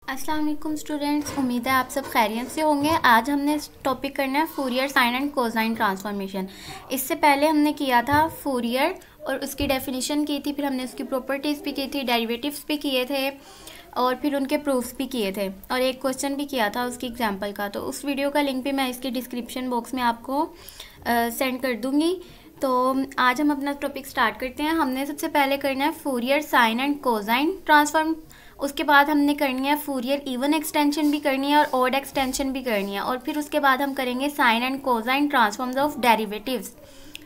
अस्सलाम वालेकुम स्टूडेंट्स, उम्मीद है आप सब खैरियत से होंगे। आज हमने टॉपिक करना है Fourier sine and cosine transformation. इससे पहले हमने किया था फूरियर और उसकी डेफिनेशन की थी, फिर हमने उसकी प्रॉपर्टीज़ भी की थी, डेरिवेटिव्स भी किए थे और फिर उनके प्रूफ्स भी किए थे और एक क्वेश्चन भी किया था उसकी एग्जांपल का। तो उस वीडियो का लिंक भी मैं इसकी डिस्क्रिप्शन बॉक्स में आपको सेंड कर दूँगी। तो आज हम अपना टॉपिक स्टार्ट करते हैं। हमने सबसे पहले करना है Fourier sine and cosine transform, उसके बाद हमने करनी है फूरियर इवन एक्सटेंशन भी करनी है और ऑड एक्सटेंशन भी करनी है, और फिर उसके बाद हम करेंगे sine and cosine transforms of derivatives,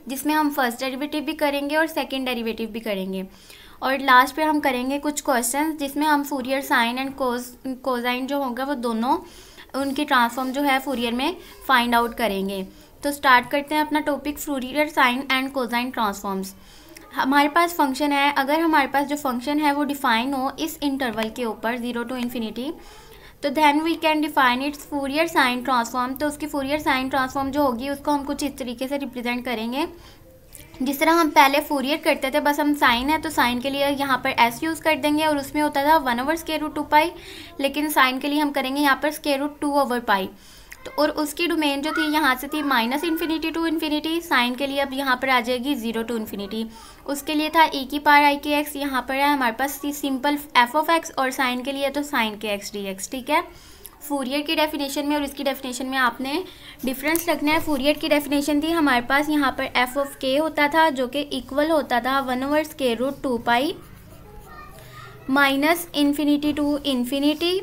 जिसमें हम फर्स्ट डेरिवेटिव भी करेंगे और सेकंड डेरिवेटिव भी करेंगे, और लास्ट पे हम करेंगे कुछ क्वेश्चंस जिसमें हम फूरियर साइन एंड कोसाइन जो होगा वो दोनों उनकी ट्रांसफॉर्म जो है फूरियर में फाइंड आउट करेंगे। तो स्टार्ट करते हैं अपना topic Fourier sine and cosine transforms. हमारे पास फंक्शन है, अगर हमारे पास जो फंक्शन है वो डिफाइन हो इस इंटरवल के ऊपर 0 to इन्फिनिटी, तो then we can define its Fourier sine transform. तो उसकी फूरियर साइन ट्रांसफॉर्म जो होगी उसको हम कुछ इस तरीके से रिप्रेजेंट करेंगे जिस तरह हम पहले फूरियर करते थे, बस हम साइन है तो साइन के लिए यहाँ पर एस यूज़ कर देंगे और उसमें होता था 1/√2π, लेकिन साइन के लिए हम करेंगे यहाँ पर √2/π। तो और उसकी डोमेन जो थी यहाँ से थी -∞ to इन्फिनिटी, साइन के लिए अब यहाँ पर आ जाएगी 0 to इन्फिनिटी। उसके लिए था e⁻⁴ यहाँ पर है हमारे पास सिंपल f(x) और साइन के लिए तो sin kx dx। ठीक है, फूरियर की डेफिनेशन में और इसकी डेफिनेशन में आपने डिफरेंस रखना है। फूरियर की डेफिनेशन थी हमारे पास यहाँ पर f(k) होता था जो कि इक्वल होता था 1/√2π -∞ to infinity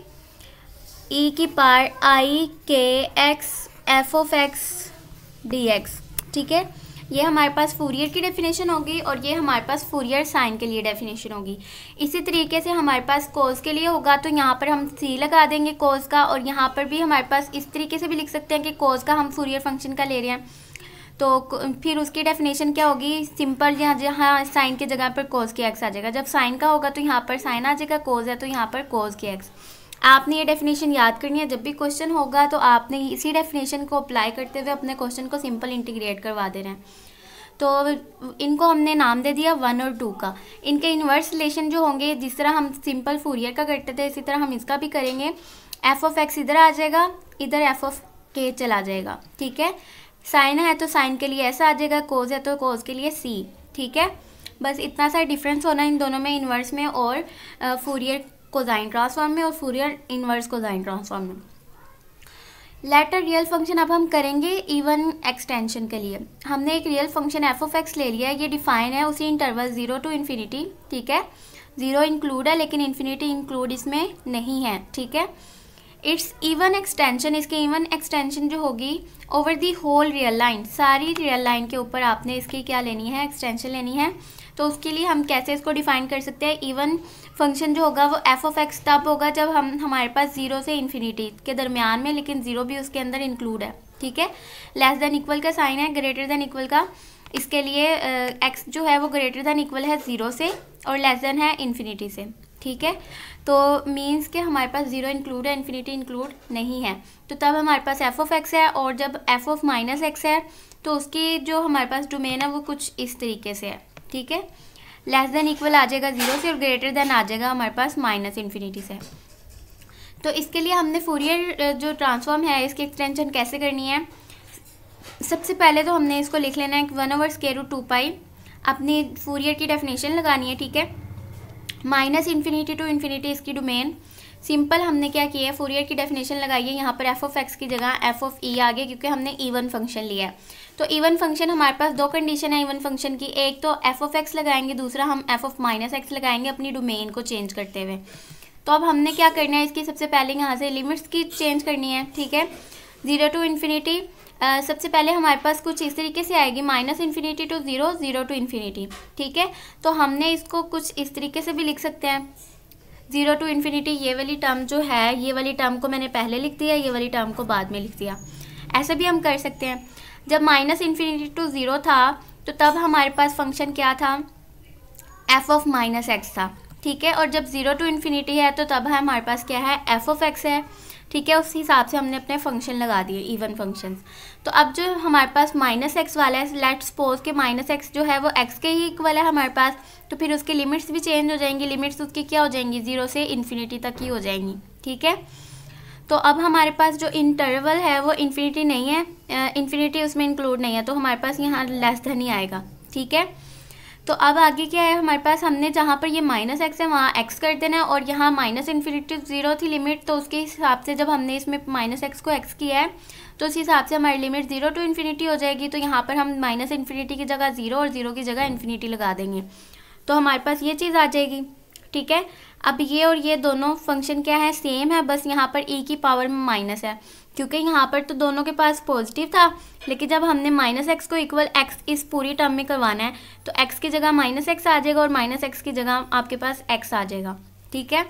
e⁻⁴x f(x) dx। ठीक है, ये हमारे पास फूरियर की डेफिनेशन होगी और ये हमारे पास फूरियर साइन के लिए डेफिनेशन होगी। इसी तरीके से हमारे पास कोस के लिए होगा तो यहाँ पर हम c लगा देंगे कोस का, और यहाँ पर भी हमारे पास इस तरीके से भी लिख सकते हैं कि कोस का हम फूरियर फंक्शन का ले रहे हैं। तो फिर उसकी डेफिनेशन क्या होगी, सिंपल यहाँ जहाँ साइन की जगह पर कोस की एक्स आ जाएगा। जब साइन का होगा तो यहाँ पर साइन आ जाएगा, कोस है तो यहाँ पर कोस की एक्स। आपने ये डेफिनेशन याद करनी है, जब भी क्वेश्चन होगा तो आपने इसी डेफिनेशन को अप्लाई करते हुए अपने क्वेश्चन को सिंपल इंटीग्रेट करवा देना है। तो इनको हमने नाम दे दिया 1 और 2 का। इनके इन्वर्स रिलेशन जो होंगे, जिस तरह हम सिंपल फूरियर का करते थे इसी तरह हम इसका भी करेंगे। f(x) इधर आ जाएगा, इधर f(k) चला जाएगा। ठीक है, साइन है तो साइन के लिए ऐसा आ जाएगा, कोस है तो कोस के लिए c। ठीक है, बस इतना सा डिफरेंस होना इन दोनों में, इन्वर्स में और फूरियर कोसाइन ट्रांसफॉर्म में और फूरियर इनवर्स कोसाइन ट्रांसफॉर्म में। लेटर रियल फंक्शन अब हम करेंगे इवन एक्सटेंशन के लिए। हमने एक रियल फंक्शन f(x) ले लिया है, ये डिफाइन है उसी इंटरवल 0 to इन्फिनिटी। ठीक है, 0 इंक्लूड है लेकिन इन्फिनिटी इंक्लूड इसमें नहीं है। ठीक है, इट्स इवन एक्सटेंशन, इसकी इवन एक्सटेंशन जो होगी over the whole real line, सारी रियल लाइन के ऊपर आपने इसकी क्या लेनी है, एक्सटेंशन लेनी है। तो उसके लिए हम कैसे इसको डिफाइन कर सकते हैं, इवन फंक्शन जो होगा वो f(x) तब होगा जब हमारे पास 0 से इन्फिनिटी के दरमियान में, लेकिन 0 भी उसके अंदर इंक्लूड है। ठीक है, लेस देन इक्वल का साइन है, ग्रेटर देन इक्वल का, इसके लिए x जो है वो ग्रेटर देन इक्वल है 0 से और लेस देन है इन्फिनिटी से। ठीक है, तो मीन्स के हमारे पास 0 इंक्लूड है, इन्फिनिटी इंक्लूड नहीं है, तो तब हमारे पास f(x) है, और जब f(-x) है तो उसकी जो हमारे पास डोमेन है वो कुछ इस तरीके से है। ठीक है, लेस देन इक्वल आ जाएगा 0 से और ग्रेटर देन आ जाएगा हमारे पास -∞ से। तो इसके लिए हमने फूरियर जो ट्रांसफॉर्म है इसकी एक्सटेंशन कैसे करनी है, सबसे पहले तो हमने इसको लिख लेना है 1/√2π, अपनी फूरियर की डेफिनेशन लगानी है। ठीक है, -∞ to इन्फिनिटी इसकी डोमेन। सिंपल हमने क्या किया है, फूरियर की डेफिनेशन लगाई है, यहाँ पर f(x) की जगह f(e) आ गया क्योंकि हमने इवन फंक्शन लिया है। तो इवन फंक्शन हमारे पास दो कंडीशन है इवन फंक्शन की, एक तो f(x) लगाएंगे, दूसरा हम f(-x) लगाएंगे अपनी डोमेन को चेंज करते हुए। तो अब हमने क्या करना है, इसकी सबसे पहले यहाँ से लिमिट्स की चेंज करनी है। ठीक है, 0 to इन्फिनिटी, सबसे पहले हमारे पास कुछ इस तरीके से आएगी -∞ to 0, 0 to इन्फिनिटी। ठीक है, तो हमने इसको कुछ इस तरीके से भी लिख सकते हैं, 0 to इन्फिनिटी, ये वाली टर्म जो है, ये वाली टर्म को मैंने पहले लिख दिया, ये वाली टर्म को बाद में लिख दिया। ऐसे भी हम कर सकते हैं। जब -∞ to 0 था तो तब हमारे पास फंक्शन क्या था, f(-x) था। ठीक है। और जब 0 टू इन्फिनिटी है तो तब है हमारे पास क्या है, एफ ऑफ एक्स है, ठीक है। उस हिसाब से हमने अपने फंक्शन लगा दिए, इवन फंक्शंस। तो अब जो हमारे पास माइनस एक्स वाला है, लेट्स सपोज कि माइनस एक्स जो है वो एक्स के ही इक्वल है हमारे पास, तो फिर उसकी लिमिट्स भी चेंज हो जाएंगी, लिमिट्स उसकी क्या हो जाएंगी, 0 से इन्फिनिटी तक ही हो जाएंगी, ठीक है। तो अब हमारे पास जो इंटरवल है वो इन्फिनिटी नहीं है, इन्फिनिटी उसमें इंक्लूड नहीं है, तो हमारे पास यहाँ लेस देन ही आएगा, ठीक है। तो अब आगे क्या है हमारे पास, हमने जहाँ पर ये माइनस एक्स है वहाँ एक्स कर देना है, और यहाँ माइनस इन्फिनिटी 0 थी लिमिट, तो उसके हिसाब से जब हमने इसमें माइनस एक्स को एक्स किया है तो उस हिसाब से हमारी लिमिट 0 टू इन्फिनिटी हो जाएगी। तो यहाँ पर हम माइनस इन्फिनिटी की जगह 0 और 0 की जगह इन्फिनिटी लगा देंगे, तो हमारे पास ये चीज़ आ जाएगी, ठीक है। अब ये और ये दोनों फंक्शन क्या है, सेम है, बस यहाँ पर e की पावर में माइनस है, क्योंकि यहाँ पर तो दोनों के पास पॉजिटिव था, लेकिन जब हमने माइनस एक्स को इक्वल एक्स इस पूरी टर्म में करवाना है तो एक्स की जगह माइनस एक्स आ जाएगा और माइनस एक्स की जगह आपके पास एक्स आ जाएगा, ठीक है।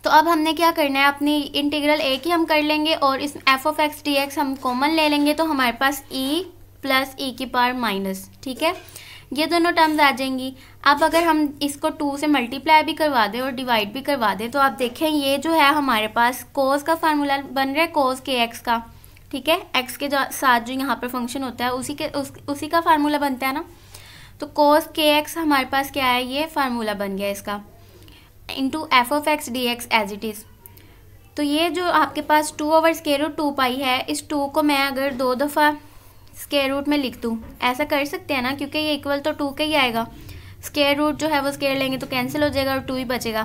तो अब हमने क्या करना है, अपनी इंटीग्रल ए की हम कर लेंगे और इस F of x D x हम कॉमन ले लेंगे, तो हमारे पास e प्लस e की पावर माइनस, ठीक है, ये दोनों टर्म्स आ जाएंगी। अब अगर हम इसको 2 से मल्टीप्लाई भी करवा दें और डिवाइड भी करवा दें तो आप देखें ये जो है हमारे पास कोस का फार्मूला बन रहा है, कोस के एक्स का, ठीक है। एक्स के साथ जो यहाँ पर फंक्शन होता है उसी का फार्मूला बनता है ना, तो कोस के एक्स हमारे पास क्या है, ये फार्मूला बन गया इसका, into f of x D x as it is. तो ये जो आपके पास 2/√2 पाई है, इस 2 को मैं अगर 2 दफ़ा स्क्वायर रूट में लिख दूँ, ऐसा कर सकते हैं ना, क्योंकि ये इक्वल तो 2 के ही आएगा, स्क्वायर रूट जो है वो स्क्वायर लेंगे तो कैंसिल हो जाएगा और 2 ही बचेगा।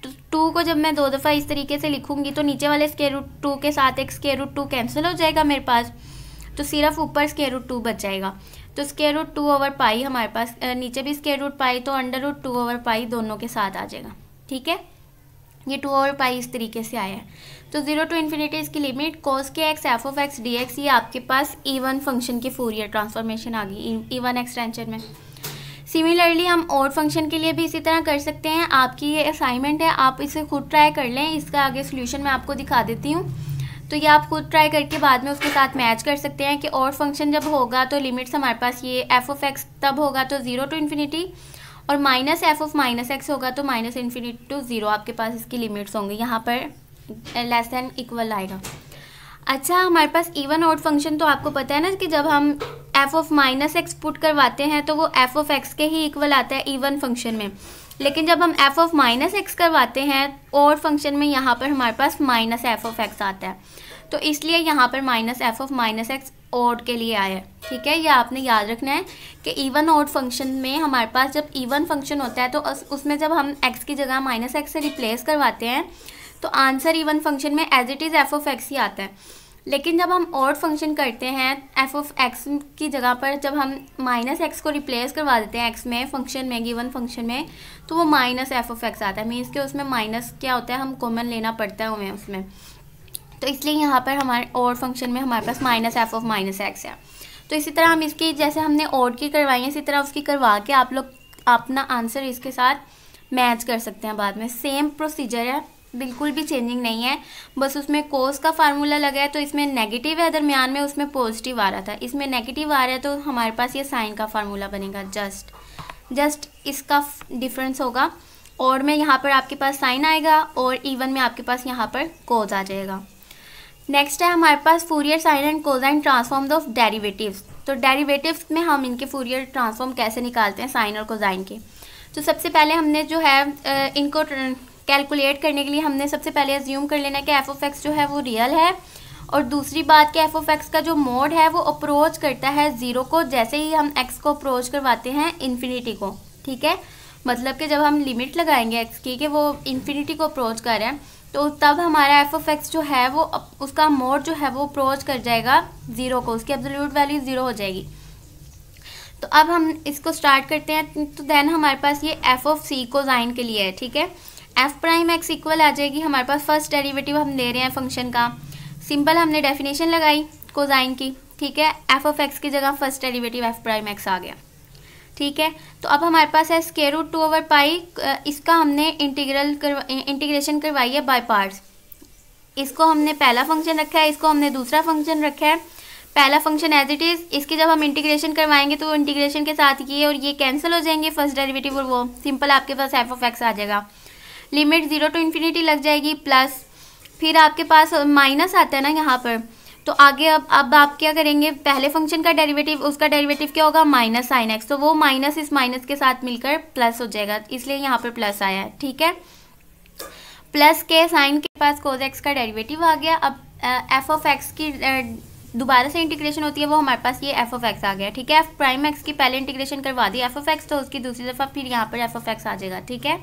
तो 2 को जब मैं 2 दफ़ा इस तरीके से लिखूंगी तो नीचे वाले स्क्वायर रूट 2 के साथ एक स्क्वायर रूट 2 कैंसिल हो जाएगा मेरे पास, तो सिर्फ ऊपर स्क्वायर रूट 2 बच जाएगा। तो स्क्वायर रूट 2/पाई हमारे पास, नीचे भी स्क्वायर रूट पाई, तो √2/पाई दोनों के साथ आ जाएगा, ठीक है। ये 2/पाई इस तरीके से आया है। तो 0 टू इन्फिनिटी इसकी लिमिट कोस के x F of x D x, ये आपके पास इवन फंक्शन की फूरियर ट्रांसफॉर्मेशन आ गई इवन एक्सटेंशन में। सिमिलरली हम ऑड फंक्शन के लिए भी इसी तरह कर सकते हैं। आपकी ये असाइनमेंट है, आप इसे खुद ट्राई कर लें, इसका आगे सोल्यूशन मैं आपको दिखा देती हूँ, तो ये आप खुद ट्राई करके बाद में उसके साथ मैच कर सकते हैं कि ऑड फंक्शन जब होगा तो लिमिट्स हमारे पास ये एफ ऑफ एक्स तब होगा तो 0 टू इन्फिनिटी, और minus F of minus x होगा तो माइनस इन्फिनिटी टू 0 आपके पास इसकी लिमिट्स होंगी, यहाँ पर लेस देन इक्वल आएगा। अच्छा, हमारे पास इवन ऑड फंक्शन तो आपको पता है ना कि जब हम f of minus x put करवाते हैं तो वो एफ ऑफ एक्स के ही इक्वल आता है इवन फंक्शन में, लेकिन जब हम एफ ऑफ माइनस एक्स करवाते हैं ऑड फंक्शन में यहाँ पर हमारे पास माइनस एफ ऑफ एक्स आता है, तो इसलिए यहाँ पर minus F of minus x odd के लिए आया है, ठीक है। ये आपने याद रखना है कि इवन ऑड फंक्शन में हमारे पास जब इवन फंक्शन होता है तो उसमें जब हम एक्स की जगह माइनस एक्स से रिप्लेस करवाते हैं तो आंसर इवन फंक्शन में as it is F of X ही आता है, लेकिन जब हम ऑड फंक्शन करते हैं एफ ऑफ एक्स की जगह पर जब हम माइनस एक्स को रिप्लेस करवा देते हैं एक्स में फंक्शन में, गिवन फंक्शन में, तो वो माइनस एफ ऑफ एक्स आता है। मीन्स कि उसमें माइनस क्या होता है, हम कॉमन लेना पड़ता है हमें उसमें, तो इसलिए यहाँ पर हमारे ऑड फंक्शन में हमारे पास minus F of minus X है। तो इसी तरह हम इसकी जैसे हमने ऑड की करवाई है इसी तरह उसकी करवा के आप लोग अपना आंसर इसके साथ मैच कर सकते हैं बाद में। सेम प्रोसीजर है, बिल्कुल भी चेंजिंग नहीं है, बस उसमें कोस का फार्मूला लगा है तो इसमें नेगेटिव है, दरमियान में उसमें पॉजिटिव आ रहा था, इसमें नेगेटिव आ रहा है तो हमारे पास ये साइन का फार्मूला बनेगा, जस्ट इसका डिफरेंस होगा। और में यहाँ पर आपके पास साइन आएगा और इवन में आपके पास यहाँ पर कोस आ जाएगा। नेक्स्ट है हमारे पास Fourier sine and cosine transform of derivatives. तो डेरिवेटिव्स में हम इनके फूरियर ट्रांसफॉर्म कैसे निकालते हैं साइन और कोसाइन के। तो सबसे पहले हमने जो है इनको कैलकुलेट करने के लिए हमने सबसे पहले अज्यूम कर लेना है कि एफ ऑफ एक्स जो है वो रियल है, और दूसरी बात कि एफ ऑफ एक्स का जो मोड है वो अप्रोच करता है 0 को जैसे ही हम एक्स को अप्रोच करवाते हैं इन्फिनिटी को, ठीक है। मतलब कि जब हम लिमिट लगाएंगे एक्स की कि वो इन्फिनिटी को अप्रोच कर रहे हैं तो तब हमारा एफ ऑफ एक्स जो है वो उसका मोड जो है वो अप्रोच कर जाएगा 0 को, उसकी एब्सोल्यूट वैल्यू 0 हो जाएगी। तो अब हम इसको स्टार्ट करते हैं। तो देन हमारे पास ये एफ ऑफ सी कोसाइन के लिए है, ठीक है। एफ प्राइम एक्स इक्वल आ जाएगी, हमारे पास फर्स्ट डेरिवेटिव हम ले रहे हैं फंक्शन का, सिंपल हमने डेफिनेशन लगाई कोसाइन की, ठीक है। एफ ऑफ एक्स की जगह first derivative F prime X आ गया, ठीक है। तो अब हमारे पास है स्क्वायर रूट 2/पाई, इसका हमने इंटीग्रेशन करवाई है बाय पार्ट्स। इसको हमने पहला फंक्शन रखा है, इसको हमने दूसरा फंक्शन रखा है। पहला फंक्शन एज इट इज़, इसकी जब हम इंटीग्रेशन करवाएंगे तो इंटीग्रेशन के साथ ये और ये कैंसिल हो जाएंगे, फर्स्ट डेरिवेटिव और वो सिंपल आपके पास एफ ऑफ एक्स आ जाएगा। लिमिट 0 टू इन्फिनिटी लग जाएगी प्लस, फिर आपके पास माइनस आता है ना यहाँ पर, तो आगे अब आप क्या करेंगे, पहले फंक्शन का डेरिवेटिव, उसका डेरिवेटिव क्या होगा माइनस साइन एक्स, तो वो माइनस इस माइनस के साथ मिलकर प्लस हो जाएगा, इसलिए यहाँ पर प्लस आया है। ठीक है, प्लस के साइन के पास कोस एक्स का डेरिवेटिव आ गया। अब एफ ऑफ एक्स की दोबारा से इंटीग्रेशन होती है, वो हमारे पास ये एफ ऑफ एक्स आ गया। ठीक है, एफ प्राइम एक्स की पहले इंटीग्रेशन करवा दी एफ ऑफ एक्स, तो उसकी दूसरी दफ़ा फिर यहाँ पर एफ ऑफ एक्स आ जाएगा। ठीक है,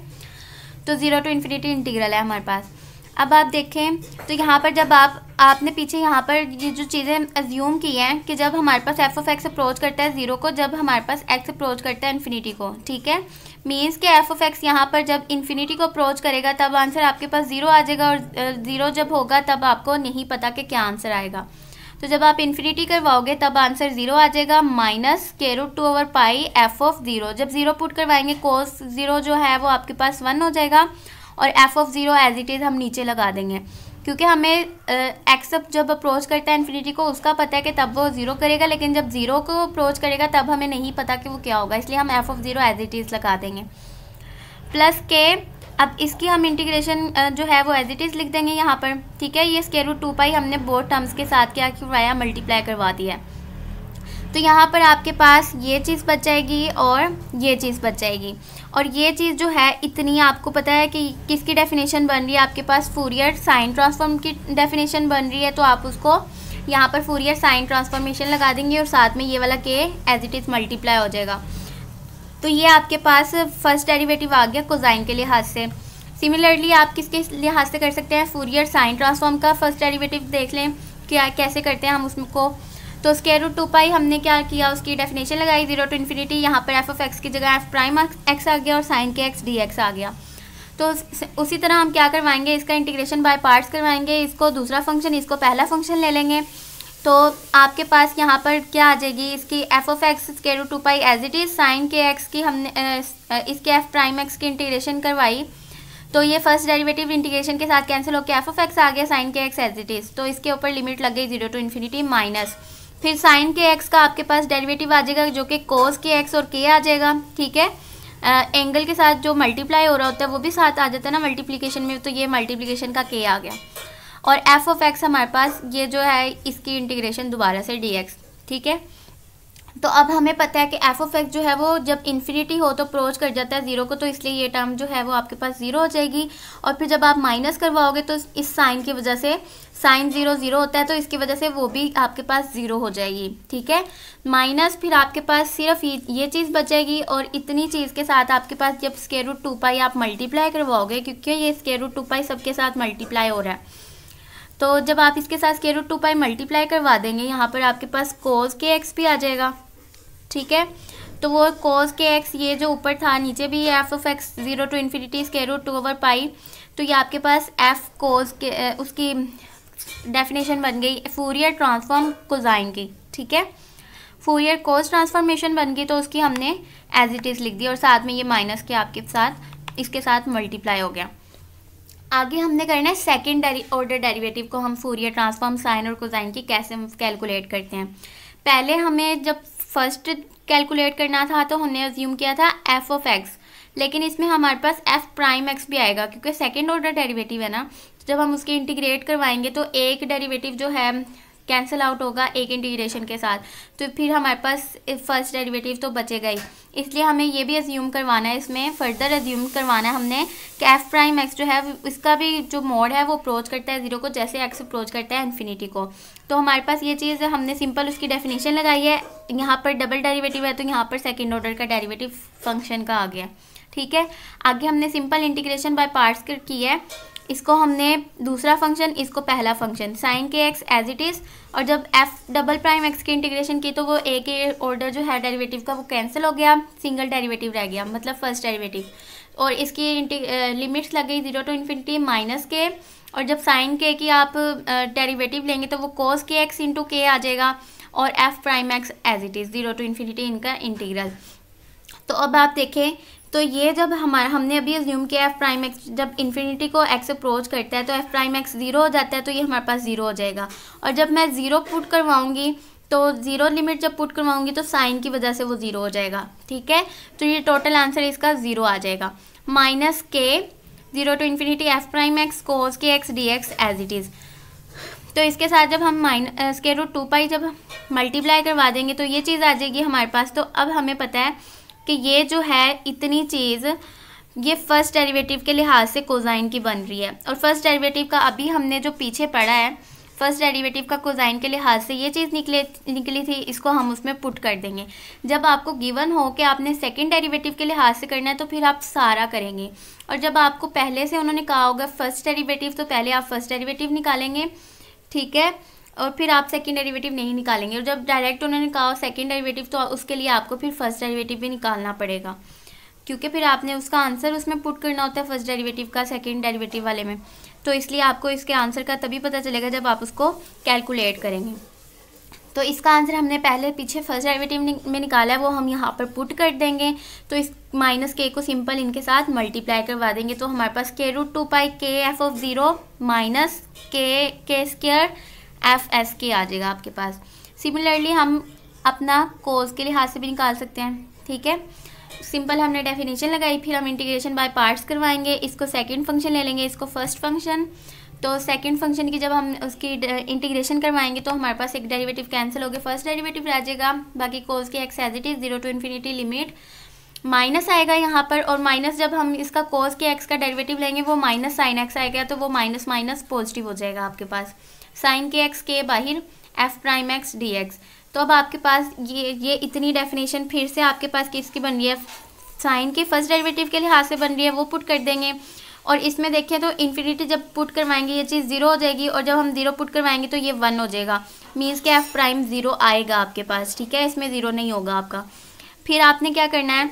तो 0 टू इन्फिनिटी इंटीग्रल है हमारे पास। अब आप देखें तो यहाँ पर जब आपने पीछे यहाँ पर ये जो चीज़ें अज्यूम की हैं कि जब हमारे पास एफ ऑफ एक्स अप्रोच करता है 0 को, जब हमारे पास एक्स अप्रोच करता है इन्फिनिटी को। ठीक है, मीन्स के एफ ऑफ एक्स यहाँ पर जब इन्फिनिटी को अप्रोच करेगा तब आंसर आपके पास 0 आ जाएगा, और 0 जब होगा तब आपको नहीं पता कि क्या आंसर आएगा। तो जब आप इन्फिनिटी करवाओगे तब आंसर 0 आ जाएगा, माइनस √2/पाई एफ ऑफ 0। जब 0 पुट करवाएंगे कोस 0 जो है वो आपके पास 1 हो जाएगा, और f of 0 as it is हम नीचे लगा देंगे, क्योंकि हमें एक्स जब अप्रोच करता है इन्फिनिटी को उसका पता है कि तब वो 0 करेगा, लेकिन जब 0 को अप्रोच करेगा तब हमें नहीं पता कि वो क्या होगा, इसलिए हम f of 0 as it is लगा देंगे प्लस के। अब इसकी हम इंटीग्रेशन जो है वो एज इट इज़ लिख देंगे यहाँ पर। ठीक है, ये √2 हमने बोथ टर्म्स के साथ क्या करवाया, मल्टीप्लाई करवा दिया है, तो यहाँ पर आपके पास ये चीज़ बच जाएगी और ये चीज़ बच जाएगी। और ये चीज़ जो है इतनी आपको पता है कि किसकी डेफिनेशन बन रही है, आपके पास फूरियर साइन ट्रांसफॉर्म की डेफिनेशन बन रही है, तो आप उसको यहाँ पर फूरियर साइन ट्रांसफॉर्मेशन लगा देंगे और साथ में ये वाला के एज इट इज़ मल्टीप्लाई हो जाएगा। तो ये आपके पास फर्स्ट डेरिवेटिव आ गया कोसाइन के लिहाज से। सिमिलरली आप किसके लिहाज से कर सकते हैं, फूरियर साइन ट्रांसफॉर्म का फर्स्ट डेरिवेटिव देख लें क्या कैसे करते हैं हम उसको। तो √2 हमने क्या किया, उसकी डेफिनेशन लगाई 0 टू इन्फिनिटी, यहाँ पर एफ ऑफ एक्स की जगह एफ प्राइम एक्स आ गया और साइन के एक्स डी एक्स आ गया। तो उसी तरह हम क्या करवाएंगे, इसका इंटीग्रेशन बाय पार्ट्स करवाएंगे, इसको दूसरा फंक्शन, इसको पहला फंक्शन ले लेंगे। तो आपके पास यहाँ पर क्या आ जाएगी, इसकी f of x √2 as it is, sine के एक्स की हमने इसके एफ प्राइम एक्स की इंटीग्रेशन करवाई, तो ये फर्स्ट डेरिवेटिव इंटीग्रेशन के साथ कैंसिल होकर एफ ऑफ एक्स आ गया, साइन के एक्स एज इट इज़, तो इसके ऊपर लिमिट लग गई 0 टू इन्फिनिटी माइनस, फिर साइन के एक्स का आपके पास डेरिवेटिव आ जाएगा जो कि कोस के एक्स और के आ जाएगा। ठीक है, एंगल के साथ जो मल्टीप्लाई हो रहा होता है वो भी साथ आ जाता है ना मल्टीप्लिकेशन में, तो ये मल्टीप्लिकेशन का के आ गया, और एफ ऑफ एक्स हमारे पास ये जो है इसकी इंटीग्रेशन दोबारा से डी एक्स। ठीक है, तो अब हमें पता है कि एफ ऑफ एक्स जो है वो जब इन्फिनिटी हो तो अप्रोच कर जाता है 0 को, तो इसलिए ये टर्म जो है वो आपके पास 0 हो जाएगी। और फिर जब आप माइनस करवाओगे तो इस साइन की वजह से साइन 0 होता है, तो इसकी वजह से वो भी आपके पास 0 हो जाएगी। ठीक है, माइनस फिर आपके पास सिर्फ ये चीज़ बचेगी, और इतनी चीज़ के साथ आपके पास जब √2 आप मल्टीप्लाई करवाओगे, क्योंकि ये √2 सबके साथ मल्टीप्लाई हो रहा है, तो जब आप इसके साथ √2 मल्टीप्लाई करवा देंगे यहाँ पर आपके पास कोस के एक्स भी आ जाएगा। ठीक है, तो वो कोस के एक्स ये जो ऊपर था नीचे भी F of X 0 to infinity √2/पाई, तो ये आपके पास एफ कोस के उसकी डेफिनेशन बन गई फूरियर ट्रांसफॉर्म कोसाइन की। ठीक है, फूरियर कोस ट्रांसफॉर्मेशन बन गई, तो उसकी हमने एज इट इज़ लिख दी, और साथ में ये माइनस के आपके साथ इसके साथ मल्टीप्लाई हो गया। आगे हमने करना है सेकेंड ऑर्डर डेरिवेटिव को हम फूरियर ट्रांसफॉर्म साइन और कोसाइन की कैसे कैलकुलेट करते हैं। पहले हमें जब फर्स्ट कैलकुलेट करना था तो हमने अज्यूम किया था एफ ऑफ एक्स, लेकिन इसमें हमारे पास एफ प्राइम एक्स भी आएगा क्योंकि सेकेंड ऑर्डर डेरिवेटिव है ना। जब हम उसके इंटीग्रेट करवाएंगे तो एक डेरिवेटिव जो है कैंसिल आउट होगा एक इंटीग्रेशन के साथ, तो फिर हमारे पास फर्स्ट डेरिवेटिव तो बचेगा ही। इसलिए हमें ये भी अज्यूम करवाना है, इसमें फर्दर अज्यूम करवाना है हमने कि एफ प्राइम एक्स जो है इसका भी जो मोड है वो अप्रोच करता है 0 को, जैसे एक्स अप्रोच करता है इन्फिनिटी को। तो हमारे पास ये चीज़ हमने सिंपल उसकी डेफिनेशन लगाई है। यहाँ पर डबल डेरिवेटिव है तो यहाँ पर सेकेंड ऑर्डर का डेरिवेटिव फंक्शन का आ गया। ठीक है, आगे हमने सिंपल इंटीग्रेशन बाय पार्ट्स की है। इसको हमने दूसरा फंक्शन, इसको पहला फंक्शन, साइन के एक्स एज इट इज़, और जब एफ डबल प्राइम एक्स की इंटीग्रेशन की तो वो एक ऑर्डर जो है डेरिवेटिव का वो कैंसिल हो गया, सिंगल डेरिवेटिव रह गया, मतलब फर्स्ट डेरिवेटिव। और इसकी लिमिट्स लग गई 0 टू इन्फिनिटी माइनस के, और जब साइन के की आप डेरिवेटिव लेंगे तो वो कोस के एक्स इंटू के आ जाएगा, और f prime x as it is 0 to infinity इनका इंटीग्रल। तो अब आप देखें तो ये जब हमने अभी अज्यूम किया एफ प्राइम एक्स जब इन्फिनिटी को एक्स अप्रोच करता है तो एफ प्राइम एक्स 0 हो जाता है, तो ये हमारे पास 0 हो जाएगा। और जब मैं 0 पुट करवाऊंगी तो ज़ीरो लिमिट जब पुट करवाऊंगी तो साइन की वजह से वो ज़ीरो हो जाएगा, ठीक है। तो ये टोटल आंसर इसका ज़ीरो आ जाएगा। Minus K 0 to infinity F prime X cos के X D x as it is. तो इसके साथ जब हम स्क्वायर रूट 2 पाई जब मल्टीप्लाई करवा देंगे तो ये चीज़ आ जाएगी हमारे पास। तो अब हमें पता है कि ये जो है इतनी चीज़ ये फर्स्ट डेरिवेटिव के लिहाज से कोसाइन की बन रही है, और फर्स्ट डेरिवेटिव का अभी हमने जो पीछे पढ़ा है फर्स्ट डेरिवेटिव का कोसाइन के लिहाज से ये चीज़ निकली थी, इसको हम उसमें पुट कर देंगे। जब आपको गिवन हो कि आपने सेकंड डेरिवेटिव के लिहाज से करना है तो फिर आप सारा करेंगे, और जब आपको पहले से उन्होंने कहा होगा फर्स्ट डेरिवेटिव तो पहले आप फर्स्ट डेरिवेटिव निकालेंगे, ठीक है, और फिर आप सेकंड डेरिवेटिव नहीं निकालेंगे। और जब डायरेक्ट उन्होंने कहा सेकंड डेरिवेटिव तो उसके लिए आपको फिर फर्स्ट डेरिवेटिव भी निकालना पड़ेगा, क्योंकि फिर आपने उसका आंसर उसमें पुट करना होता है फर्स्ट डेरिवेटिव का सेकंड डेरिवेटिव वाले में। तो इसलिए आपको इसके आंसर का तभी पता चलेगा जब आप उसको कैलकुलेट करेंगे। तो इसका आंसर हमने पहले पीछे फर्स्ट डेरिवेटिव में निकाला है, वो हम यहाँ पर पुट कर देंगे। तो इस माइनस के को सिंपल इनके साथ मल्टीप्लाई करवा देंगे, तो हमारे पास के रूट 2 पाई के एफ ऑफ 0 माइनस के स्क्वायर एफ एस के आ जाएगा आपके पास। सिमिलरली हम अपना कोस के लिहाज से भी निकाल सकते हैं, ठीक है। सिंपल हमने डेफिनेशन लगाई, फिर हम इंटीग्रेशन बाय पार्ट्स करवाएंगे। इसको सेकंड फंक्शन ले लेंगे, इसको फर्स्ट फंक्शन। तो सेकंड फंक्शन की जब हम उसकी इंटीग्रेशन करवाएंगे तो हमारे पास एक डेरिवेटिव कैंसिल हो गया, फर्स्ट डेरिवेटिव रह जाएगा, बाकी कोस के x as it is 0 to infinity limit minus आएगा यहाँ पर, और माइनस जब हम इसका कोस के एक्स का डेरिवेटिव लेंगे वो माइनस साइन एक्स आएगा, तो वो माइनस माइनस पॉजिटिव हो जाएगा आपके पास। साइन के एक्स के बाहर F prime x D x. तो अब आपके पास ये इतनी डेफिनेशन फिर से आपके पास किसकी बन रही है, साइन के फर्स्ट डेरिवेटिव के लिहाज से बन रही है, वो पुट कर देंगे। और इसमें देखें तो इन्फिनिटी जब पुट करवाएंगे ये चीज़ 0 हो जाएगी, और जब हम 0 पुट करवाएंगे तो ये 1 हो जाएगा, मीन्स के एफ प्राइम 0 आएगा आपके पास, ठीक है, इसमें 0 नहीं होगा आपका। फिर आपने क्या करना है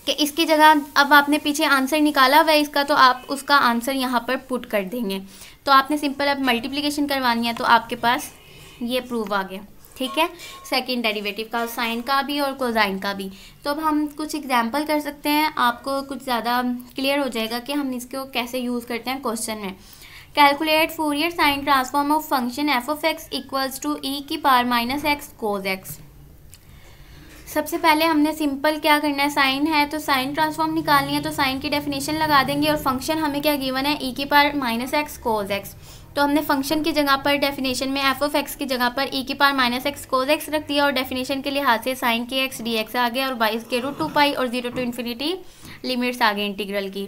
कि इसकी जगह अब आपने पीछे आंसर निकाला हुआ है इसका, तो आप उसका आंसर यहाँ पर पुट कर देंगे। तो आपने सिंपल अब मल्टीप्लिकेशन करवानी है, तो आपके पास ये प्रूव आ गया, ठीक है, सेकंड डेरिवेटिव का, साइन का भी और कोसाइन का भी। तो अब हम कुछ एग्जांपल कर सकते हैं, आपको कुछ ज़्यादा क्लियर हो जाएगा कि हम इसको कैसे यूज़ करते हैं क्वेश्चन में। Calculate Fourier sine transform of function F of X equals to E की power minus X cos X. सबसे पहले हमने सिंपल क्या करना है, साइन है तो साइन ट्रांसफॉर्म निकालनी है, तो साइन की डेफिनेशन लगा देंगे, और फंक्शन हमें क्या गिवन है, ई की power minus X cos x. तो हमने फंक्शन की जगह पर डेफिनेशन में एफ ऑफ एक्स की जगह पर ई की power minus X cos x रख दिया, और डेफिनेशन के लिहाज से साइन के एक्स डी एक्स आ गया, और बाई के रूट 2 पाई और 0 to इन्फिनिटी लिमिट्स आ गई इंटीग्रल की।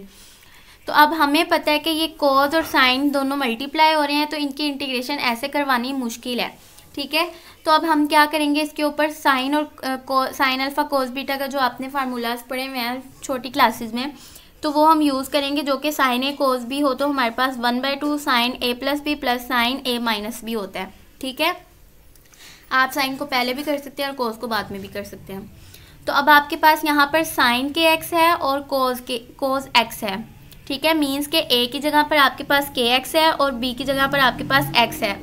तो अब हमें पता है कि ये कोस और साइन दोनों मल्टीप्लाई हो रहे हैं, तो इनकी इंटीग्रेशन ऐसे करवानी मुश्किल है, ठीक है। तो अब हम क्या करेंगे, इसके ऊपर साइन और साइन अल्फा कोस बीटा का जो आपने फार्मूलाज पढ़े हुए हैं छोटी क्लासेस में, तो वो हम यूज़ करेंगे, जो कि साइन ए कोस बी हो तो हमारे पास 1/2 साइन ए प्लस बी प्लस साइन ए माइनस बी होता है, ठीक है। आप साइन को पहले भी कर सकते हैं और कोस को बाद में भी कर सकते हैं। तो अब आपके पास यहाँ पर साइन के एक्स है और कोस एक्स है, ठीक है, मीन्स के ए की जगह पर आपके पास के एक्स है और बी की जगह पर आपके पास एक्स है।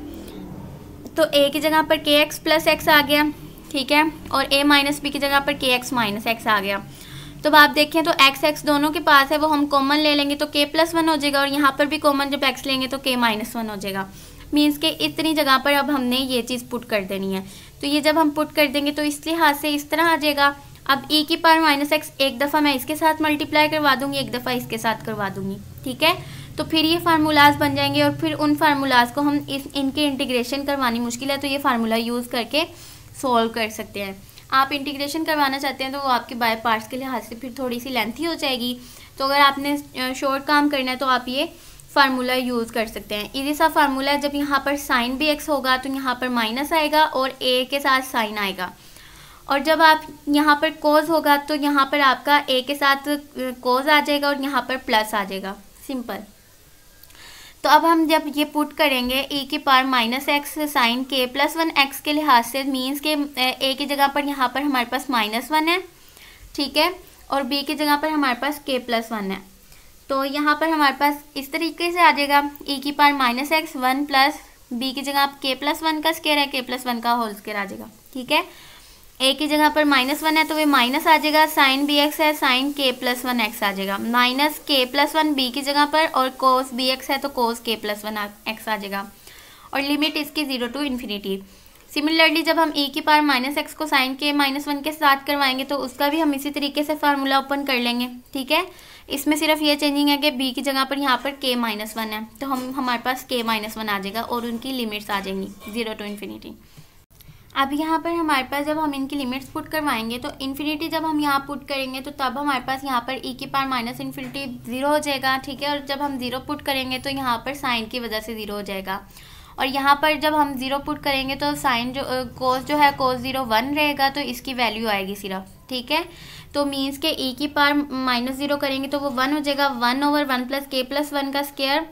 तो ए की जगह पर के एक्स प्लस एक्स आ गया, ठीक है, और ए माइनस बी की जगह पर के एक्स माइनस एक्स आ गया। तो अब आप देखें तो एक्स एक्स दोनों के पास है, वो हम कॉमन ले लेंगे तो के प्लस 1 हो जाएगा, और यहाँ पर भी कॉमन जब एक्स लेंगे तो के माइनस 1 हो जाएगा, मीन्स के इतनी जगह पर अब हमने ये चीज़ पुट कर देनी है। तो ये जब हम पुट कर देंगे तो इस लिहाज से इस तरह आ जाएगा। अब ई की पावर माइनस एक्स एक दफ़ा मैं इसके साथ मल्टीप्लाई करवा दूँगी, एक दफ़ा इसके साथ करवा दूँगी, ठीक है। तो फिर ये फार्मूलाज बन जाएंगे, और फिर उन फार्मूलाज को हम इनकी इंटीग्रेशन करवानी मुश्किल है तो ये फार्मूला यूज़ करके सोल्व कर सकते हैं। आप इंटीग्रेशन करवाना चाहते हैं तो वो आपके बाय पार्ट्स के लिहाज से फिर थोड़ी सी लेंथी हो जाएगी, तो अगर आपने शॉर्ट काम करना है तो आप ये फार्मूला यूज़ कर सकते हैं। इजी सा फार्मूला है, जब यहाँ पर साइन भी एक्स होगा तो यहाँ पर माइनस आएगा और ए के साथ साइन आएगा, और जब आप यहाँ पर कोस होगा तो यहाँ पर आपका ए के साथ कोस आ जाएगा और यहाँ पर प्लस आ जाएगा, सिंपल। तो अब हम जब ये पुट करेंगे ई की पावर माइनस एक्स साइन के प्लस 1 एक्स के लिहाज से, मीन्स के ए की जगह पर यहाँ पर हमारे पास -1 है, ठीक है, और बी की जगह पर हमारे पास के प्लस 1 है। तो यहाँ पर हमारे पास इस तरीके से आ जाएगा, ई की power minus x 1 plus b की जगह के प्लस 1 का स्क्वायर है, के प्लस 1 का होल स्क्वायर आ जाएगा, ठीक है। ए की जगह पर -1 है तो वे माइनस आ जाएगा, साइन बी एक्स है साइन के प्लस 1 एक्स आ जाएगा, माइनस के प्लस 1 बी की जगह पर, और कोस बी एक्स है तो कोस के प्लस 1 एक्स आ जाएगा, और लिमिट इसकी 0 to इन्फिनिटी। सिमिलरली जब हम e की पावर माइनस एक्स को साइन के -1 के साथ करवाएंगे तो उसका भी हम इसी तरीके से फार्मूला ओपन कर लेंगे, ठीक है। इसमें सिर्फ ये चेंजिंग है कि b की जगह पर यहाँ पर k -1 है, तो हमारे पास k -1 आ जाएगा और उनकी लिमिट्स आ जाएंगी 0 to इन्फिनिटी। अब यहाँ पर हमारे पास जब हम इनकी लिमिट्स पुट करवाएंगे तो इन्फिनिटी जब हम यहाँ पुट करेंगे तो तब हमारे पास यहाँ पर e की पावर माइनस इन्फिनिटी 0 हो जाएगा, ठीक है। और जब हम 0 पुट करेंगे तो यहाँ पर साइन की वजह से 0 हो जाएगा। और यहाँ पर जब हम 0 पुट करेंगे तो साइन जो कोस जो है कोस 0 1 रहेगा, तो इसकी वैल्यू आएगी सिर्फ, ठीक है। तो मीन्स के e की पावर -0 करेंगे तो वो 1 हो जाएगा, 1/1 + k+1 का स्क्वायर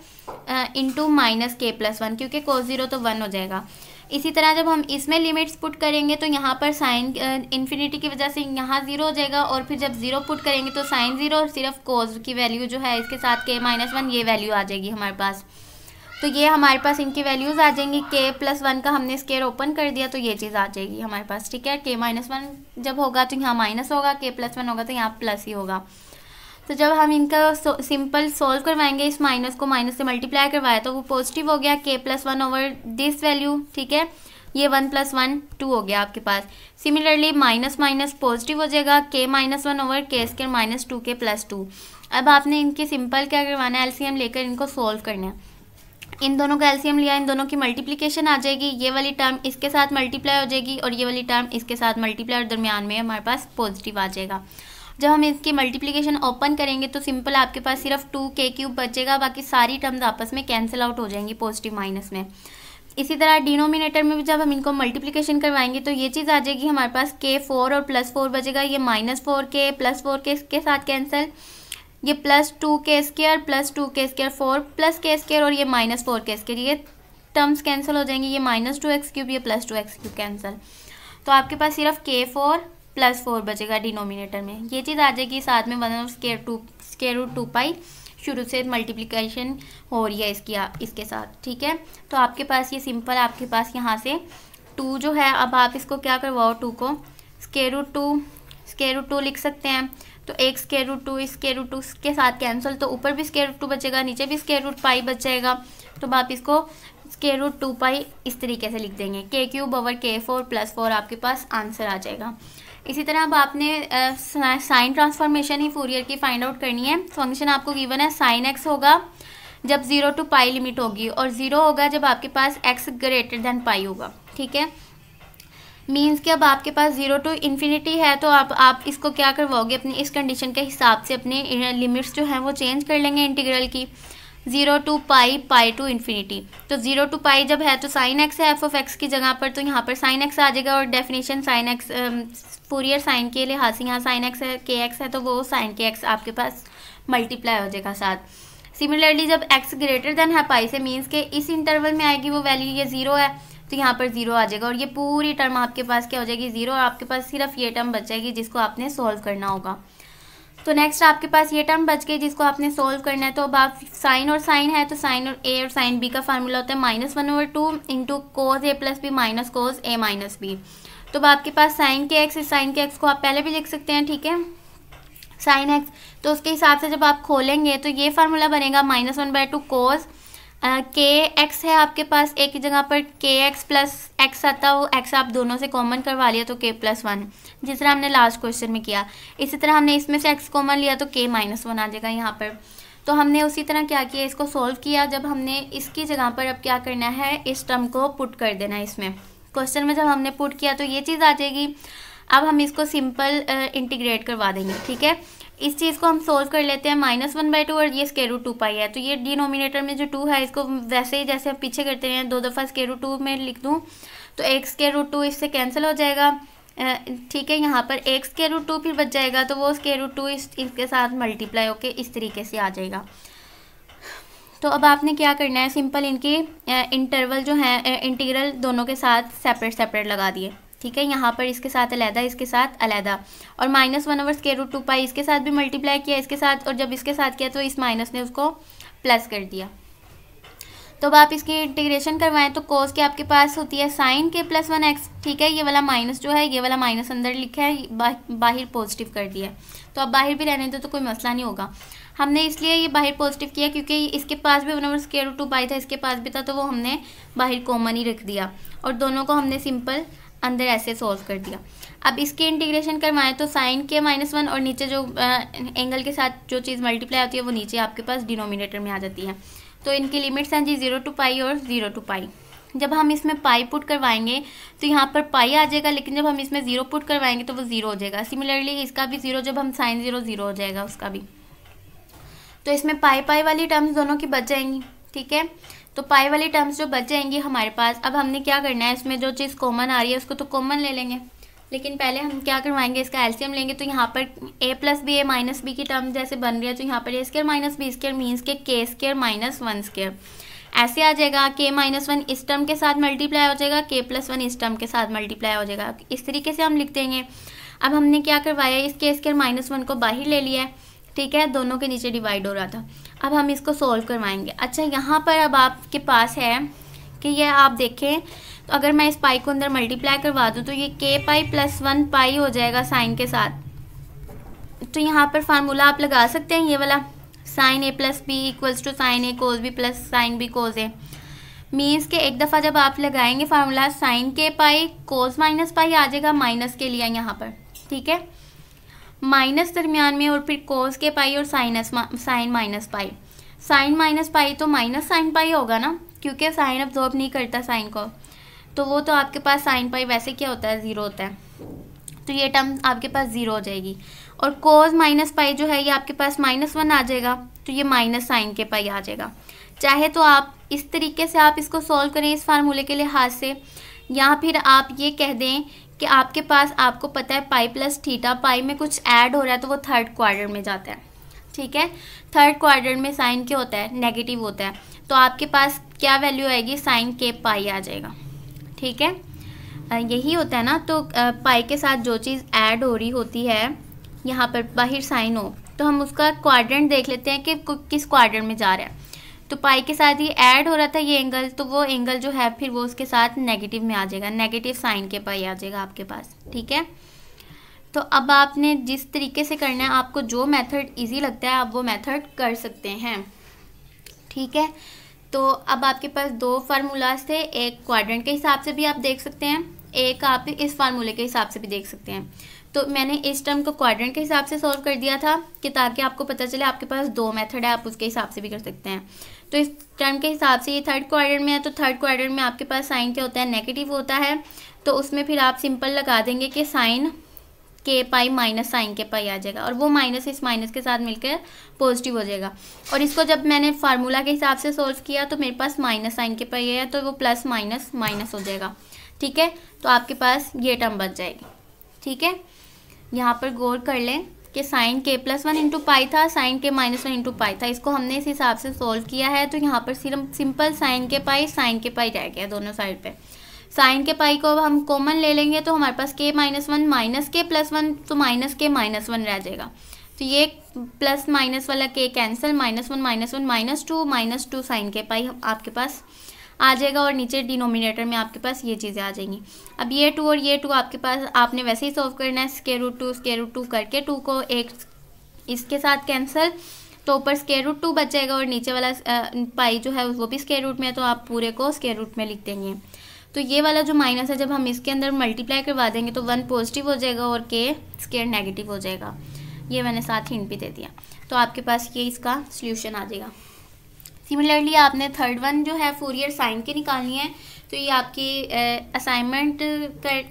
इंटू -k+1, क्योंकि कोस 0 तो 1 हो जाएगा। इसी तरह जब हम इसमें लिमिट्स पुट करेंगे तो यहाँ पर साइन इन्फिनिटी की वजह से यहाँ 0 हो जाएगा, और फिर जब 0 पुट करेंगे तो साइन 0 और सिर्फ कोस की वैल्यू जो है इसके साथ k -1 ये वैल्यू आ जाएगी हमारे पास। तो ये हमारे पास इनकी वैल्यूज़ आ जाएंगी। k+1 का हमने स्क्वायर ओपन कर दिया तो ये चीज़ आ जाएगी हमारे पास, ठीक है। k -1 जब होगा तो यहाँ माइनस होगा, k+1 होगा तो यहाँ प्लस ही होगा। तो जब हम इनका सिंपल सॉल्व करवाएंगे, इस माइनस को माइनस से मल्टीप्लाई करवाया तो वो पॉजिटिव हो गया, k+1 ओवर दिस वैल्यू, ठीक है। ये 1 + 1 2 हो गया आपके पास। सिमिलरली माइनस माइनस पॉजिटिव हो जाएगा, k -1 ओवर k² -2k + 2। अब आपने इनके सिंपल क्या करवाना है, एलसीएम लेकर इनको सॉल्व करना है। इन दोनों का एलसीएम लिया, इन दोनों की मल्टीप्लिकेशन आ जाएगी, ये वाली टर्म इसके साथ मल्टीप्लाई हो जाएगी और ये वाली टर्म इसके साथ मल्टीप्लाई, और दरमियान में हमारे पास पॉजिटिव आ जाएगा। जब हम इसकी मल्टीप्लिकेशन ओपन करेंगे तो सिंपल आपके पास सिर्फ 2k³ बचेगा, बाकी सारी टर्म्स आपस में कैंसिल आउट हो जाएंगी पॉजिटिव माइनस में। इसी तरह डिनोमिनेटर में भी जब हम इनको मल्टीप्लिकेशन करवाएंगे तो ये चीज़ आ जाएगी हमारे पास, k4 और +4 बचेगा, ये -4k +4k के साथ कैंसिल, ये +2k² +2k² 4 + k² और ये -4k², ये टर्म्स कैंसिल हो जाएंगी, ये -2x3, ये +2x3 कैंसिल। तो आपके पास सिर्फ k4 + 4 बचेगा डिनोमिनेटर में, ये चीज़ आ जाएगी। साथ में 1/√2π शुरू से मल्टीप्लिकेशन हो रही है इसके साथ, ठीक है। तो आपके पास ये सिंपल आपके पास यहाँ से 2 जो है, अब आप इसको क्या करवाओ, 2 को √2 लिख सकते हैं। तो एक √2 इस √2 के साथ कैंसिल, तो ऊपर भी √2 बचेगा, नीचे भी √π बच जाएगा। तो अब आप इसको √2π इस तरीके से लिख देंगे, k³ ओवर k4 + 4 आपके पास आंसर आ जाएगा। इसी तरह अब आपने साइन ट्रांसफॉर्मेशन ही फूरियर की फाइंड आउट करनी है। फंक्शन आपको गिवन है sin x होगा जब 0 to π लिमिट होगी, और 0 होगा जब आपके पास x > π होगा, ठीक है। मीन्स कि अब आपके पास 0 to इन्फिनिटी है, तो आप इसको क्या करवाओगे, अपनी इस कंडीशन के हिसाब से अपने लिमिट्स जो हैं वो चेंज कर लेंगे इंटीग्रल की, 0 to π to इन्फिनिटी। तो 0 to π जब है तो sin x है f(x) की जगह पर, तो यहाँ पर sin x आ जाएगा, और definition sin x Fourier sine के लिहाज से यहाँ sin x है, kx है, तो वो sin kx आपके पास मल्टीप्लाई हो जाएगा साथ। सिमिलरली जब x > है π से, मीन्स के इस इंटरवल में आएगी वो वैल्यू, ये 0 है तो यहाँ पर 0 आ जाएगा, और ये पूरी टर्म आपके पास क्या हो जाएगी 0, और आपके पास सिर्फ ये टर्म बच जाएगी जिसको आपने सोल्व करना होगा। तो नेक्स्ट आपके पास ये टर्म बच गई जिसको आपने सोल्व करना है। तो अब आप साइन और साइन है, तो साइन और ए और साइन बी का फार्मूला होता है -1/2 into cos a + b - cos a - b। तो अब आपके पास साइन के एक्स को आप पहले भी लिख सकते हैं, ठीक है, साइन एक्स। तो उसके हिसाब से जब आप खोलेंगे तो ये फार्मूला बनेगा -1/2 cos kx है आपके पास, एक की जगह पर kx + x आता है, वो x आप दोनों से कॉमन करवा लिया तो k+1, जिस तरह हमने लास्ट क्वेश्चन में किया। इसी तरह हमने इसमें से x कॉमन लिया तो k -1 आ जाएगा यहाँ पर। तो हमने उसी तरह क्या किया, इसको सॉल्व किया। जब हमने इसकी जगह पर अब क्या करना है, इस टर्म को पुट कर देना है इसमें। क्वेश्चन में जब हमने पुट किया तो ये चीज़ आ जाएगी। अब हम इसको सिंपल इंटीग्रेट करवा देंगे, ठीक है। इस चीज़ को हम सोल्व कर लेते हैं, -1/2 और ये √2π है, तो ये डिनोमिनेटर में जो 2 है इसको वैसे ही जैसे हम पीछे करते हैं 2 दफ़ा √2 में लिख दूँ तो एक √2 इससे कैंसिल हो जाएगा, ठीक है। यहाँ पर एक √2 फिर बच जाएगा, तो वो √2 इसके साथ मल्टीप्लाई होके इस तरीके से आ जाएगा। तो अब आपने क्या करना है, सिंपल इनकी इंटरवल जो है इंटीग्रल दोनों के साथ सेपरेट लगा दिए, ठीक है। यहाँ पर इसके साथ अलहदा, इसके साथ अलहदा, और -1/√2π इसके साथ भी मल्टीप्लाई किया इसके साथ, और जब इसके साथ किया तो इस माइनस ने उसको प्लस कर दिया। तो अब आप इसकी इंटीग्रेशन करवाएं तो कोस के आपके पास होती है sin k + 1x, ठीक है। ये वाला माइनस जो है, ये वाला माइनस अंदर लिखा है, बाहर पॉजिटिव कर दिया, तो अब बाहर भी रहने दो तो कोई मसला नहीं होगा। हमने इसलिए ये बाहर पॉजिटिव किया क्योंकि इसके पास भी 1/√2 था, इसके पास भी था, तो वो हमने बाहर कॉमन ही रख दिया और दोनों को हमने सिंपल अंदर ऐसे सॉल्व कर दिया। अब इसके इंटीग्रेशन करवाएं तो साइन के -1 और नीचे जो एंगल के साथ जो चीज़ मल्टीप्लाई होती है वो नीचे आपके पास डिनोमिनेटर में आ जाती है। तो इनकी लिमिट्स हैं जी 0 to पाई और 0 to पाई। जब हम इसमें पाई पुट करवाएंगे तो यहाँ पर पाई आ जाएगा, लेकिन जब हम इसमें 0 पुट करवाएंगे तो वो 0 हो जाएगा। सिमिलरली इसका भी 0, जब हम साइन 0 0 हो जाएगा उसका भी। तो इसमें पाई पाई वाली टर्म्स दोनों की बच जाएंगी, ठीक है। तो पाई वाली टर्म्स जो बच जाएंगी हमारे पास, अब हमने क्या करना है, इसमें जो चीज़ कॉमन आ रही है उसको तो कॉमन ले लेंगे, लेकिन पहले हम क्या करवाएंगे, इसका एलसीएम लेंगे। तो यहाँ पर a + b a - b की टर्म जैसे बन रही है, तो यहाँ पर a² - b² मीन्स के k² - 1² ऐसे आ जाएगा। k - 1 इस टर्म के साथ मल्टीप्लाई हो जाएगा, k + 1 इस टर्म के साथ मल्टीप्लाई हो जाएगा। इस तरीके से हम लिख देंगे। अब हमने क्या करवाया, इस k² - 1 को बाहर ले लिया है, ठीक है, दोनों के नीचे डिवाइड हो रहा था। अब हम इसको सोल्व करवाएंगे। अच्छा, यहाँ पर अब आपके पास है कि ये आप देखें, तो अगर मैं इस पाई को अंदर मल्टीप्लाई करवा दूँ तो ये k पाई + 1 पाई हो जाएगा साइन के साथ। तो यहाँ पर फार्मूला आप लगा सकते हैं ये वाला, sine a + b = sine a cos b + sine b cos a। Means के एक दफ़ा जब आप लगाएंगे फार्मूला, साइन के पाई cos - पाई आ जाएगा, माइनस के लिए यहाँ पर, ठीक है, माइनस दरमियान में, और फिर cos के पाई और साइन - पाई। साइन - पाई तो माइनस साइन पाई होगा ना, क्योंकि साइन अब्जॉर्ब नहीं करता साइन को, तो वो तो आपके पास साइन पाई वैसे क्या होता है, 0 होता है, तो ये टर्म आपके पास 0 हो जाएगी। और cos - पाई जो है ये आपके पास -1 आ जाएगा, तो ये माइनस साइन के पाई आ जाएगा। चाहे तो आप इस तरीके से आप इसको सॉल्व करें इस फार्मूले के लिहाज से, या फिर आप ये कह दें कि आपके पास, आपको पता है पाई + थीटा, पाई में कुछ ऐड हो रहा है तो वो थर्ड क्वाड्रेंट में जाता है, ठीक है। थर्ड क्वाड्रेंट में साइन क्या होता है, नेगेटिव होता है, तो आपके पास क्या वैल्यू आएगी, साइन के पाई आ जाएगा, ठीक है। यही होता है ना, तो पाई के साथ जो चीज़ ऐड हो रही होती है, यहाँ पर बाहर साइन हो, तो हम उसका क्वाड्रेंट देख लेते हैं कि किस क्वाड्रेंट में जा रहा है। तो पाई के साथ ये ऐड हो रहा था ये एंगल, तो वो एंगल जो है फिर वो उसके साथ नेगेटिव में आ जाएगा, नेगेटिव साइन के पाई आ जाएगा आपके पास, ठीक है। तो अब आपने जिस तरीके से करना है, आपको जो मेथड इजी लगता है आप वो मेथड कर सकते हैं, ठीक है। तो अब आपके पास 2 फार्मूलाज थे, एक क्वाड्रेंट के हिसाब से भी आप देख सकते हैं, एक आप इस फार्मूले के हिसाब से भी देख सकते हैं। तो मैंने इस टर्म को क्वाड्रेंट के हिसाब से सॉल्व कर दिया था कि ताकि आपको पता चले आपके पास 2 मेथड है, आप उसके हिसाब से भी कर सकते हैं। तो इस टर्म के हिसाब से ये थर्ड क्वाड्रेंट में है, तो थर्ड क्वाड्रेंट में आपके पास साइन क्या होता है, नेगेटिव होता है, तो उसमें फिर आप सिंपल लगा देंगे कि साइन के पाई माइनस साइन के पाई आ जाएगा, और वो माइनस इस माइनस के साथ मिलकर पॉजिटिव हो जाएगा। और इसको जब मैंने फार्मूला के हिसाब से सॉल्व किया तो मेरे पास माइनस साइन के पाई है, तो वो प्लस माइनस माइनस हो जाएगा, ठीक है। तो आपके पास ये टर्म बच जाएगी, ठीक है। यहाँ पर गौर कर लें कि साइन के + 1 × पाई था, साइन के -1 × पाई था, इसको हमने इस हिसाब से सॉल्व किया है। तो यहाँ पर सिर्फ सिंपल साइन के पाई रह गया दोनों साइड पे। साइन के पाई को अब हम कॉमन ले लेंगे तो हमारे पास k - 1 माइनस के +1, तो माइनस के -1 रह जाएगा। तो ये प्लस माइनस वाला k कैंसिल, -1 -2 साइन के पाई आपके पास आ जाएगा, और नीचे डिनोमिनेटर में आपके पास ये चीज़ें आ जाएंगी। अब ये 2 और ये 2 आपके पास, आपने वैसे ही सॉल्व करना है, √2 करके 2 को एक इसके साथ कैंसिल, तो ऊपर √2 बच जाएगा, और नीचे वाला पाई जो है वो भी √, में, तो आप पूरे को √, में लिख देंगे। तो ये वाला जो माइनस है जब हम इसके अंदर मल्टीप्लाई करवा देंगे तो 1 पॉजिटिव हो जाएगा और k² नेगेटिव हो जाएगा। ये मैंने साथ हिंट भी दे दिया। तो आपके पास ये इसका सॉल्यूशन आ जाएगा। सिमिलरली आपने थर्ड वन जो है फूरियर साइन की निकालनी है, तो ये आपकी असाइनमेंट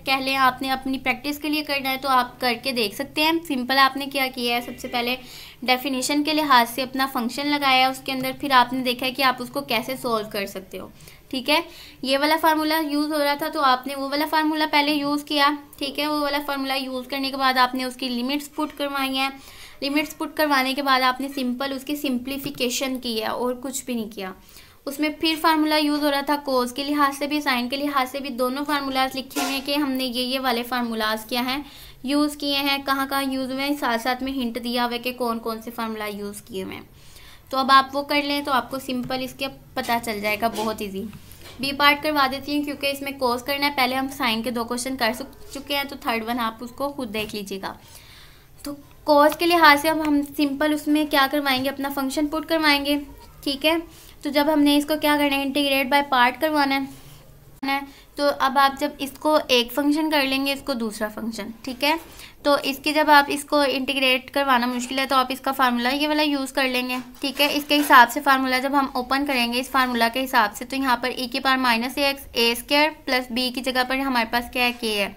कह लें, आपने अपनी प्रैक्टिस के लिए करना है तो आप करके देख सकते हैं। सिंपल आपने क्या किया है, सबसे पहले डेफिनेशन के लिहाज से अपना फंक्शन लगाया, उसके अंदर फिर आपने देखा है कि आप उसको कैसे सोल्व कर सकते हो, ठीक है। ये वाला फार्मूला यूज़ हो रहा था तो आपने वो वाला फार्मूला पहले यूज़ किया, ठीक है। वो वाला फार्मूला यूज़ करने के बाद आपने उसकी लिमिट्स पुट करवाई हैं। लिमिट्स पुट करवाने के बाद आपने सिंपल उसकी सिंप्लीफिकेशन की है और कुछ भी नहीं किया। उसमें फिर फार्मूला यूज़ हो रहा था कोस के लिहाज से भी, साइन के लिहाज से भी, दोनों फार्मूलाज लिखे हुए हैं कि हमने ये वाले फार्मूलाज क्या हैं यूज़ किए हैं, कहाँ कहाँ यूज़ हुए हैं, साथ साथ में हिंट दिया हुआ है कि कौन कौन से फार्मूला यूज़ किए हुए हैं। तो अब आप वो कर लें तो आपको सिंपल इसके पता चल जाएगा, बहुत ईजी। बी पार्ट करवा देती हूँ क्योंकि इसमें कोस करना है। पहले हम साइन के 2 क्वेश्चन कर चुके हैं, तो थर्ड वन आप उसको खुद देख लीजिएगा। तो कोस के लिहाज से अब हम सिंपल उसमें क्या करवाएंगे, अपना फंक्शन पुट करवाएंगे, ठीक है। तो जब हमने इसको क्या करना है, इंटीग्रेट बाय पार्ट करवाना है, तो अब आप जब इसको एक फंक्शन कर लेंगे, इसको दूसरा फंक्शन, ठीक है। तो इसके जब आप इसको इंटीग्रेट करवाना मुश्किल है तो आप इसका फार्मूला ये वाला यूज़ कर लेंगे, ठीक है। इसके हिसाब से फार्मूला जब हम ओपन करेंगे इस फार्मूला के हिसाब से, तो यहाँ पर e की पावर माइनस ए स्क्वायर प्लस बी की जगह पर हमारे पास क्या है, के है,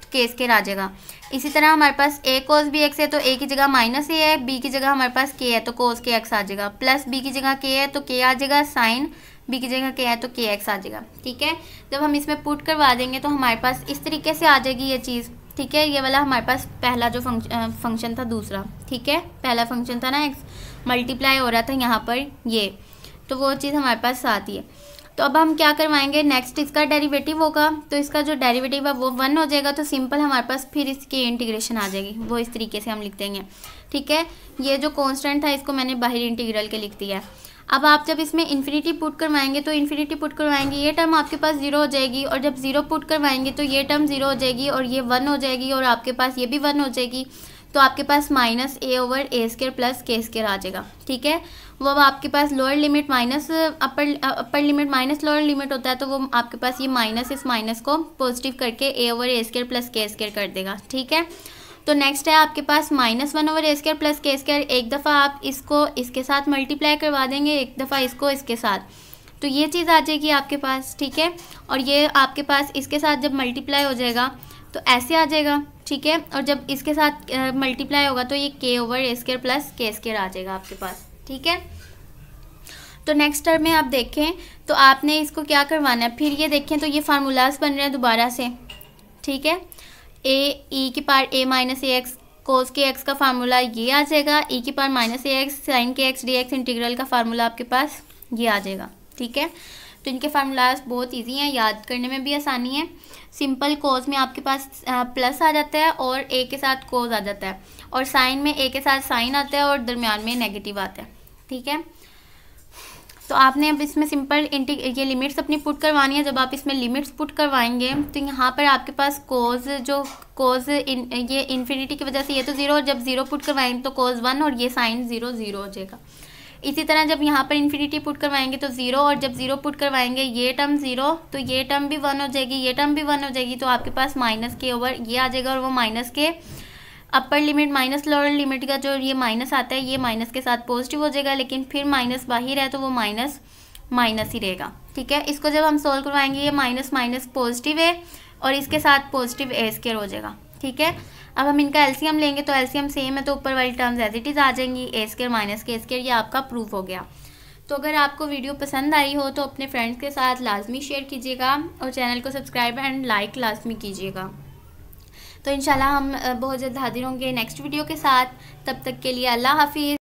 तो के स्क्वायर आ जाएगा। इसी तरह हमारे पास a कोस बी एक्स है, तो a की जगह माइनस ए है, b की जगह हमारे पास k है, तो कोस के एक्स आ जाएगा, प्लस b की जगह k है तो k आ जाएगा, साइन b की जगह k है तो के एक्स आ जाएगा, ठीक है। जब हम इसमें पुट करवा देंगे तो हमारे पास इस तरीके से आ जाएगी ये चीज़, ठीक है। ये वाला हमारे पास पहला जो फंक्शन था दूसरा, ठीक है, पहला फंक्शन था ना एक्स, मल्टीप्लाई हो रहा था यहाँ पर ये, तो वो चीज़ हमारे पास आती है। तो अब हम क्या करवाएंगे, नेक्स्ट इसका डेरिवेटिव होगा, तो इसका जो डेरिवेटिव है वो 1 हो जाएगा, तो सिंपल हमारे पास फिर इसकी इंटीग्रेशन आ जाएगी, वो इस तरीके से हम लिख देंगे, ठीक है। ये जो कांस्टेंट था इसको मैंने बाहर इंटीग्रल के लिख दिया है। अब आप जब इसमें इन्फिनिटी पुट करवाएंगे, तो इन्फिनिटी पुट करवाएंगे, ये टर्म आपके पास 0 हो जाएगी, और जब 0 पुट करवाएंगे तो ये टर्म 0 हो जाएगी, और ये 1 हो जाएगी, और आपके पास ये भी 1 हो जाएगी, तो आपके पास minus a over a square plus k square आ जाएगा, ठीक है। वो अब आपके पास lower limit minus upper limit minus lower limit होता है, तो वो आपके पास ये माइनस इस माइनस को पॉजिटिव करके ए over a square plus k square कर देगा, ठीक है। तो नेक्स्ट है आपके पास -1 over a square plus k square, एक दफ़ा आप इसको इसके साथ मल्टीप्लाई करवा देंगे, एक दफ़ा इसको इसके साथ, तो ये चीज़ आ जाएगी आपके पास, ठीक है। और ये आपके पास इसके साथ जब मल्टीप्लाई हो जाएगा तो ऐसे आ जाएगा, ठीक है। और जब इसके साथ मल्टीप्लाई होगा तो ये के over a square plus k square आ जाएगा आपके पास, ठीक है। तो नेक्स्ट टर्म में आप देखें तो आपने इसको क्या करवाना है, फिर ये देखें तो ये फार्मूलाज बन रहे हैं दोबारा से, ठीक है। ई की पावर ए माइनस ए एक्स कोस के एक्स का फार्मूला ये आ जाएगा, ई की पावर माइनस ए एक्स साइन के एक्स डी एक्स इंटीग्रल का फार्मूला आपके पास ये आ जाएगा, ठीक है। तो इनके फार्मूलाज बहुत इजी हैं, याद करने में भी आसानी है। सिंपल कोस में आपके पास प्लस आ जाता है और ए के साथ कोस आ जाता है, और साइन में ए के साथ साइन आता है और दरमियान में नेगेटिव आता है, ठीक है। तो आपने अब इसमें सिंपल ये लिमिट्स अपनी पुट करवानी है। जब आप इसमें लिमिट्स पुट करवाएंगे तो यहाँ पर आपके पास कोस ये इन्फिनिटी की वजह से ये तो 0, और जब 0 पुट करवाएंगे तो कोस 1 और ये साइन 0 0 हो जाएगा। इसी तरह जब यहाँ पर इन्फिनिटी पुट करवाएंगे तो 0, और जब 0 पुट करवाएंगे ये टर्म 0, तो ये टर्म भी 1 हो जाएगी, ये टर्म भी 1 हो जाएगी, तो आपके पास माइनस के ओवर ये आ जाएगा, और वो माइनस के अपर लिमिट माइनस लोअर लिमिट का जो ये माइनस आता है ये माइनस के साथ पॉजिटिव हो जाएगा, लेकिन फिर माइनस बाहर है तो वो माइनस माइनस ही रहेगा, ठीक है। इसको जब हम सोल्व करवाएंगे ये माइनस माइनस पॉजिटिव है और इसके साथ पॉजिटिव ए स्क्वायर हो जाएगा, ठीक है। अब हम इनका एलसीएम लेंगे तो एलसीएम सेम है, तो ऊपर वाली टर्म्स एज इट इज़ आ जाएंगी, ए स्क्वायर माइनस के स्क्वायर, ये आपका प्रूफ हो गया। तो अगर आपको वीडियो पसंद आई हो तो अपने फ्रेंड्स के साथ लाजमी शेयर कीजिएगा, और चैनल को सब्सक्राइब एंड लाइक लाजमी कीजिएगा। तो इंशाल्लाह हम बहुत जल्द हाजिर होंगे नेक्स्ट वीडियो के साथ, तब तक के लिए अल्लाह हाफिज़।